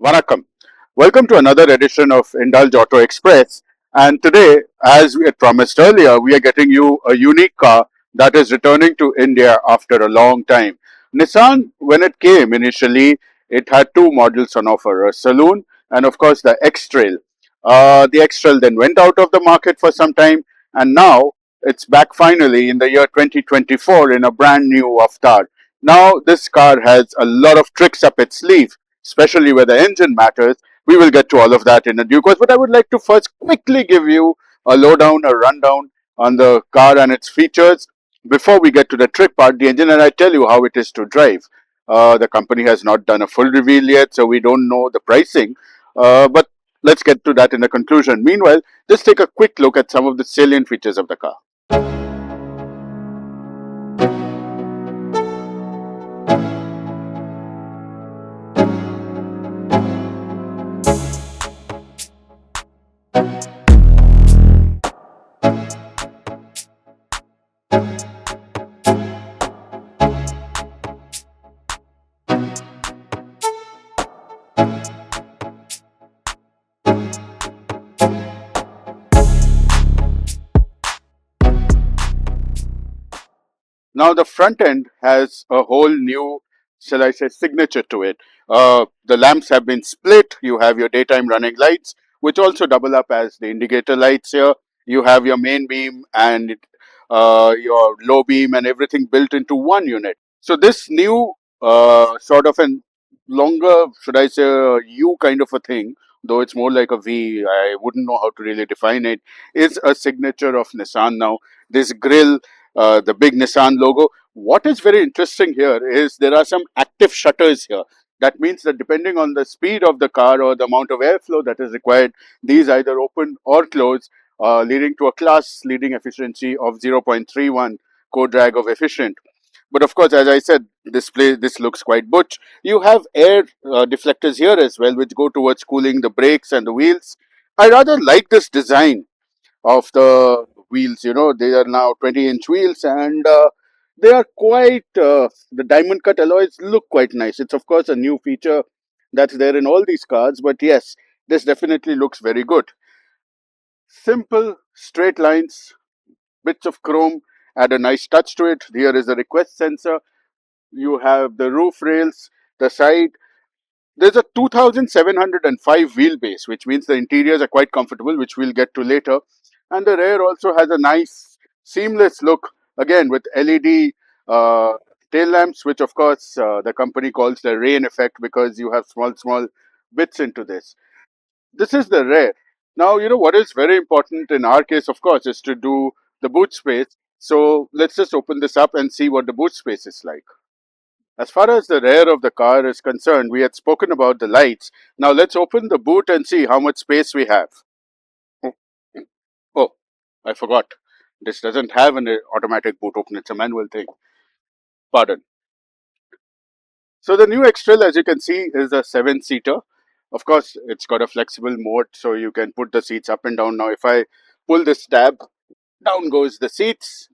Vanakkam. Welcome to another edition of Indulge Auto Express. And today, as we had promised earlier, we are getting you a unique car that is returning to India after a long time. Nissan, when it came initially, it had two models on offer, a saloon and of course the X-Trail. The X-Trail then went out of the market for some time, and now it's back finally in the year 2024 in a brand new avatar. Now this car has a lot of tricks up its sleeve, especially where the engine matters. We will get to all of that in a due course, but I would like to first quickly give you a lowdown, a rundown on the car and its features before we get to the trick part, the engine, and I tell you how it is to drive. The company has not done a full reveal yet, so we don't know the pricing, but let's get to that in the conclusion. Meanwhile, just take a quick look at some of the salient features of the car. Now the front end has a whole new, shall I say, signature to it. The lamps have been split. You have your daytime running lights, which also double up as the indicator lights here. You have your main beam and your low beam and everything built into one unit. So this new sort of an longer, should I say, U kind of a thing, though it's more like a V, I wouldn't know how to really define it, is a signature of Nissan now. This grille, the big Nissan logo. What is very interesting here is there are some active shutters here. That means that depending on the speed of the car or the amount of airflow that is required, these either open or close, leading to a class leading efficiency of 0.31 co-drag of efficient. But of course, as I said, this looks quite butch. You have air deflectors here as well, which go towards cooling the brakes and the wheels. I rather like this design of the wheels. You know, they are now 20-inch wheels, and they are quite, the diamond cut alloys look quite nice. It's, of course, a new feature that's there in all these cars, but yes, this definitely looks very good. Simple, straight lines, bits of chrome add a nice touch to it. Here is a request sensor. You have the roof rails, the side. There's a 2705 wheelbase, which means the interiors are quite comfortable, which we'll get to later. And the rear also has a nice seamless look, again with LED uh, tail lamps, which of course the company calls the rain effect because you have small bits into this. This is the rear. Now, you know what is very important in our case, of course, is to do the boot space. So let's just open this up and see what the boot space is like. As far as the rear of the car is concerned, we had spoken about the lights. Now let's open the boot and see how much space we have. Oh, oh, I forgot. This doesn't have an automatic boot open. It's a manual thing. Pardon. So the new X-Trail, as you can see, is a seven-seater. Of course, it's got a flexible mode, so you can put the seats up and down. Now, if I pull this tab, down goes the seats,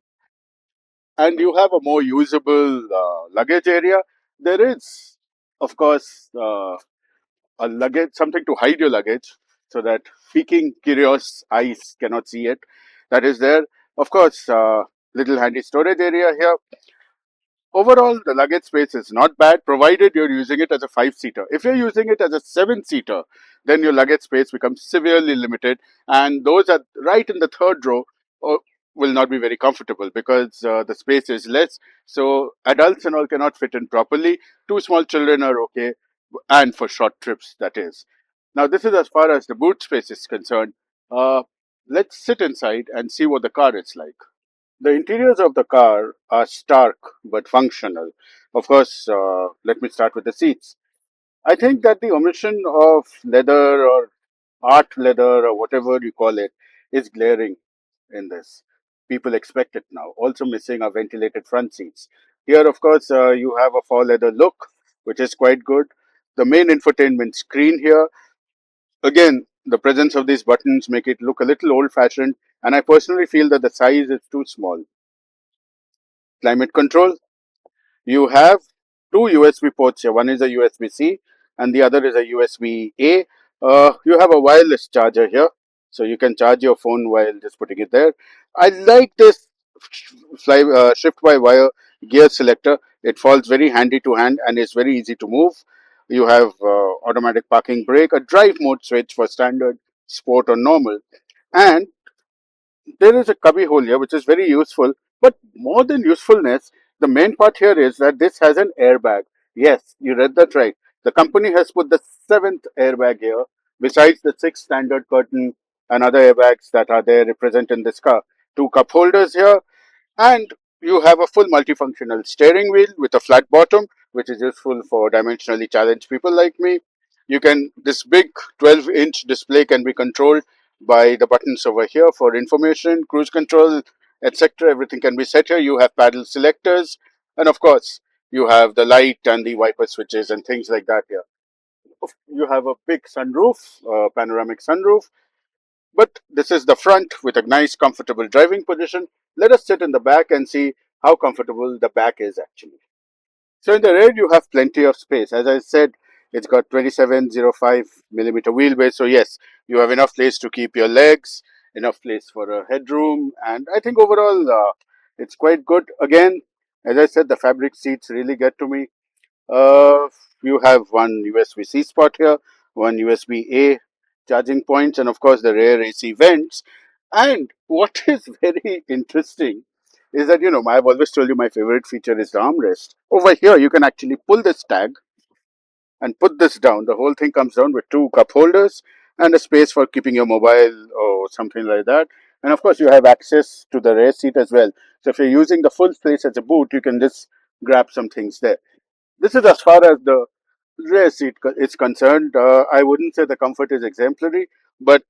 and you have a more usable luggage area. There is, of course, a luggage, something to hide your luggage so that peeking, curious eyes cannot see it. That is there. Of course, little handy storage area here. Overall, the luggage space is not bad, provided you're using it as a five-seater. If you're using it as a seven-seater, then your luggage space becomes severely limited, and those are right in the third row will not be very comfortable because the space is less. So adults and all cannot fit in properly. Two small children are okay, and for short trips, that is. Now, this is as far as the boot space is concerned. Uh, let's sit inside and see what the car is like. The interiors of the car are stark but functional. Of course, let me start with the seats. I think that the omission of leather or art leather or whatever you call it is glaring in this. People expect it now. Also missing are ventilated front seats. Here, of course, you have a faux leather look, which is quite good. The main infotainment screen here, again, the presence of these buttons make it look a little old-fashioned, and I personally feel that the size is too small. Climate control, you have two USB ports here. One is a USB-C and the other is a USB A. You have a wireless charger here, so you can charge your phone while just putting it there. I like this shift by wire gear selector. It falls very handy to hand and is very easy to move. You have automatic parking brake, a drive mode switch for standard, sport, or normal, and there is a cubby hole here which is very useful. But more than usefulness, the main part here is that this has an airbag. Yes, you read that right. The company has put the seventh airbag here, besides the six standard curtain and other airbags that are there represent in this car. Two cup holders here, and you have a full multifunctional steering wheel with a flat bottom, which is useful for dimensionally challenged people like me. This big 12-inch display can be controlled by the buttons over here for information, cruise control, etc. Everything can be set here. You have paddle selectors, and of course, you have the light and the wiper switches and things like that here. You have a big sunroof, panoramic sunroof, but this is the front with a nice, comfortable driving position. Let us sit in the back and see how comfortable the back is actually. So in the rear, you have plenty of space. As I said, it's got 2705 millimeter wheelbase. So yes, you have enough place to keep your legs, enough place for a headroom, and I think overall it's quite good. Again, as I said, the fabric seats really get to me. uh, you have one USB-C spot here, one USB-A charging points, and of course the rear AC vents. And what is very interesting is that, I've always told you my favorite feature is the armrest. Over here, you can actually pull this tag and put this down. The whole thing comes down with two cup holders and a space for keeping your mobile or something like that. And of course, you have access to the rear seat as well. So if you're using the full space as a boot, you can just grab some things there. This is as far as the rear seat is concerned. I wouldn't say the comfort is exemplary, but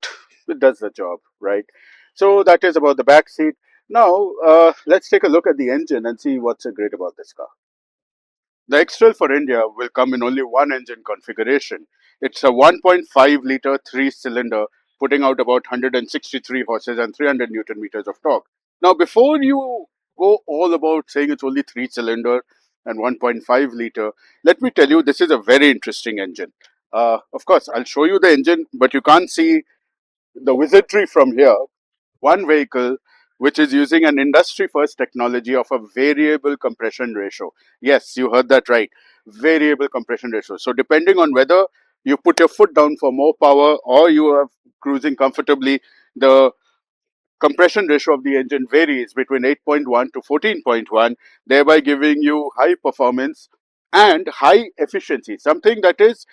it does the job, right? So that is about the back seat. Now, let's take a look at the engine and see what's so great about this car. The X-Trail for India will come in only one engine configuration. It's a 1.5 liter three cylinder, putting out about 163 horses and 300 Newton meters of torque. Now, before you go all about saying it's only three cylinder and 1.5 liter, let me tell you this is a very interesting engine. Of course, I'll show you the engine, but you can't see the wizardry from here. One vehicle which is using an industry first technology of a variable compression ratio. Yes, you heard that right. Variable compression ratio. So, depending on whether you put your foot down for more power or you are cruising comfortably, the compression ratio of the engine varies between 8.1 to 14.1, thereby giving you high performance and high efficiency. Something that is,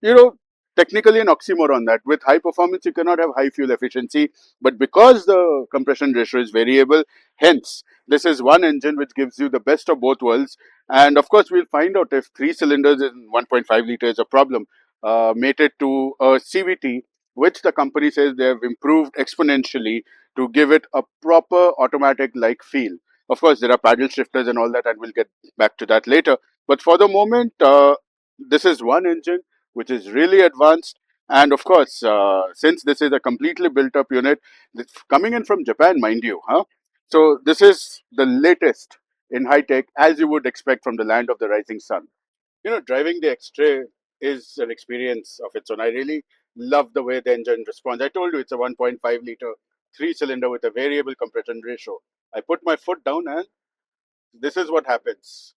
you know, technically an oxymoron that with high performance you cannot have high fuel efficiency, but because the compression ratio is variable, hence this is one engine which gives you the best of both worlds. And of course, we'll find out if three cylinders in 1.5 liter is a problem. Mated to a CVT, which the company says they have improved exponentially to give it a proper automatic like feel. Of course, there are paddle shifters and all that, and we'll get back to that later. But for the moment, this is one engine which is really advanced. And of course, since this is a completely built up unit, it's coming in from Japan, mind you, huh? So this is the latest in high tech, as you would expect from the land of the rising sun. Driving the X-Ray is an experience of its own. I really love the way the engine responds. I told you it's a 1.5 liter three cylinder with a variable compression ratio. I put my foot down and this is what happens.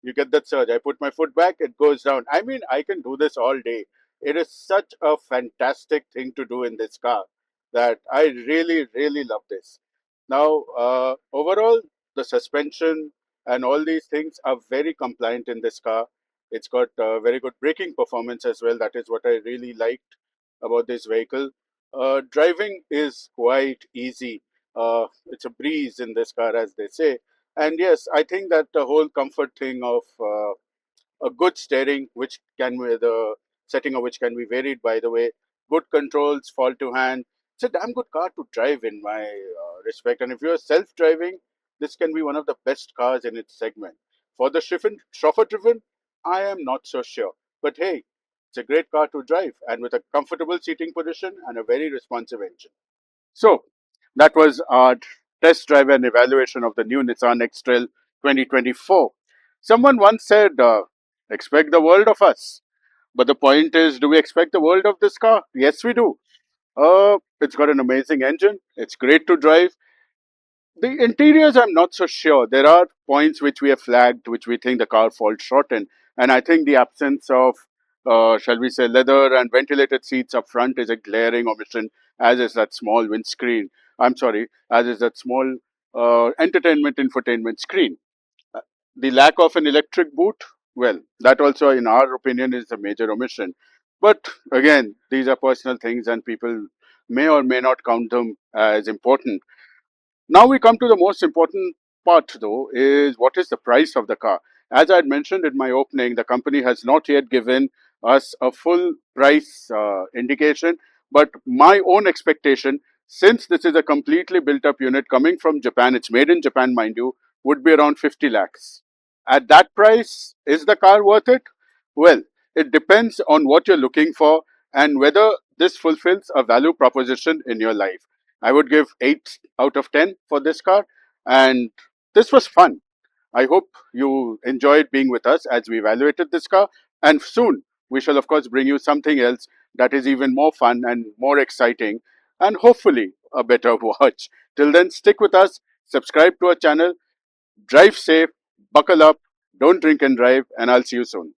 You get that surge. I put my foot back, it goes down. I mean, I can do this all day. It is such a fantastic thing to do in this car that I really, really love this. Now, overall, the suspension and all these things are very compliant in this car. It's got very good braking performance as well. That is what I really liked about this vehicle. Driving is quite easy. It's a breeze in this car, as they say. And yes, I think that the whole comfort thing of a good steering, which can be the setting of which can be varied, by the way, good controls, fall to hand. It's a damn good car to drive in my respect. And if you're self-driving, this can be one of the best cars in its segment. For the chauffeur-driven, I am not so sure. But hey, it's a great car to drive, and with a comfortable seating position and a very responsive engine. So that was our test drive and evaluation of the new Nissan X-Trail 2024. Someone once said, expect the world of us. But the point is, do we expect the world of this car? Yes, we do. It's got an amazing engine. It's great to drive. The interiors, I'm not so sure. There are points which we have flagged, which we think the car falls short in. And I think the absence of, shall we say, leather and ventilated seats up front is a glaring omission, as is that small windscreen. I'm sorry, as is that small entertainment infotainment screen. Uh, The lack of an electric boot, well, that also, in our opinion, is a major omission. But again, these are personal things, and people may or may not count them as important. Now we come to the most important part, though, is what is the price of the car? As I had mentioned in my opening, the company has not yet given us a full price indication, but my own expectation, since this is a completely built up unit coming from Japan, it's made in Japan, mind you, would be around 50 lakhs. At that price, is the car worth it? Well, it depends on what you're looking for and whether this fulfills a value proposition in your life. I would give 8 out of 10 for this car. And this was fun. I hope you enjoyed being with us as we evaluated this car. And soon we shall, of course, bring you something else that is even more fun and more exciting and hopefully a better watch. Till then, stick with us, subscribe to our channel, drive safe, buckle up, don't drink and drive, and I'll see you soon.